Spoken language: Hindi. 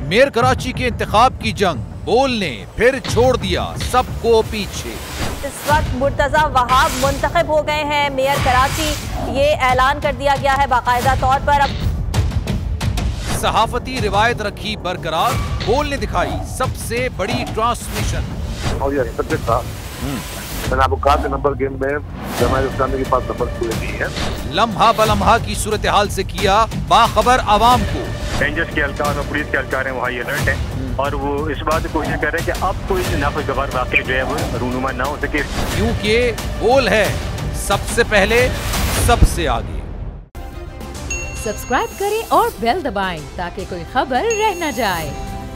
मेयर कराची के इंतखाब की जंग, बोल ने फिर छोड़ दिया सबको पीछे। इस वक्त मुर्तजा वहाब मुंतखब हो गए हैं मेयर कराची, ये ऐलान कर दिया गया है बाकायदा तौर पर। अब सहाफती रिवायत रखी बरकरार, बोल ने दिखाई सबसे बड़ी ट्रांसमिशन। और ये एक्सपेक्टेड था, मैंने आपको कहा कि नंबर गेम में जमात इस्लामी के पास नंबर पूरे नहीं है। लम्हा बलम्हा की सूरत हाल से किया बाखबर आवाम को। रेंजर्स के एहलकार और पुलिस के एहलकार हैं वो हाई अलर्ट हैं और वो इस बात की कोशिश कर रहे हैं कि अब कोई नाखुशगवार वाक़या जो है वो रूनुमा ना हो सके, क्योंकि बोल है सबसे पहले सबसे आगे। सब्सक्राइब करें और बेल दबाएं ताकि कोई खबर रह न जाए।